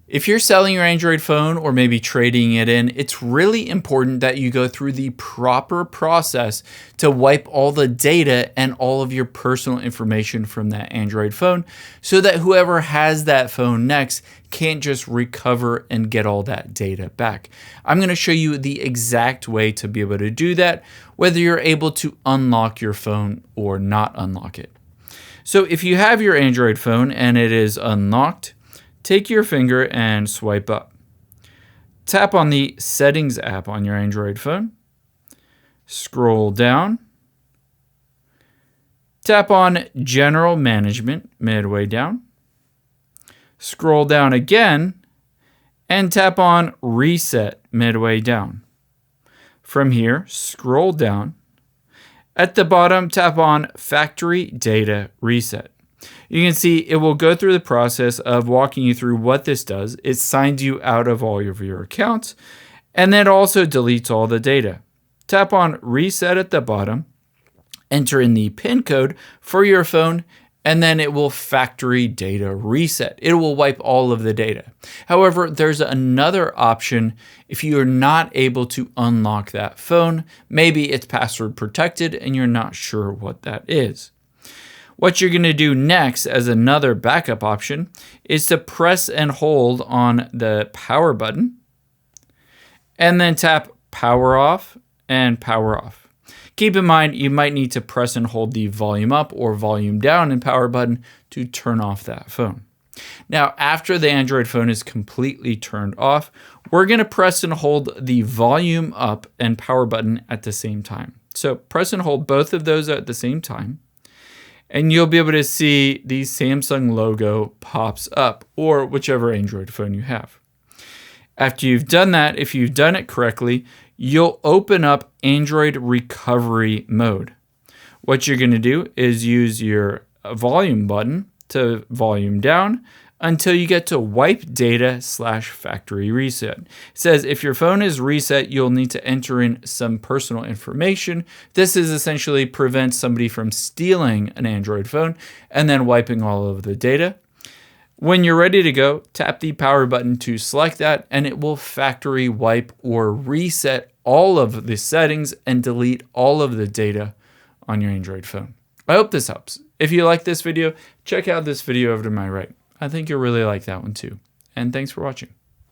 If you're selling your Android phone or maybe trading it in, it's really important that you go through the proper process to wipe all the data and all of your personal information from that Android phone so that whoever has that phone next can't just recover and get all that data back. I'm going to show you the exact way to be able to do that, whether you're able to unlock your phone or not unlock it. So if you have your Android phone and it is unlocked, take your finger and swipe up. Tap on the Settings app on your Android phone. Scroll down. Tap on General Management midway down. Scroll down again and tap on Reset midway down. From here, scroll down. At the bottom, tap on Factory Data Reset. You can see it will go through the process of walking you through what this does. It signs you out of all of your accounts, and then also deletes all the data. Tap on Reset at the bottom, enter in the PIN code for your phone, and then it will factory data reset. It will wipe all of the data. However, there's another option if you are not able to unlock that phone. Maybe it's password protected and you're not sure what that is. What you're going to do next as another backup option is to press and hold on the power button and then tap power off and power off. Keep in mind, you might need to press and hold the volume up or volume down and power button to turn off that phone. Now, after the Android phone is completely turned off, we're going to press and hold the volume up and power button at the same time. So press and hold both of those at the same time, and you'll be able to see the Samsung logo pops up, or whichever Android phone you have. After you've done that, if you've done it correctly, you'll open up Android recovery mode. What you're going to do is use your volume button to volume down until you get to wipe data / factory reset. It says if your phone is reset, you'll need to enter in some personal information. This is essentially prevents somebody from stealing an Android phone and then wiping all of the data. When you're ready to go, tap the power button to select that, and it will factory wipe or reset all of the settings and delete all of the data on your Android phone. I hope this helps. If you like this video, check out this video over to my right. I think you'll really like that one too. And thanks for watching.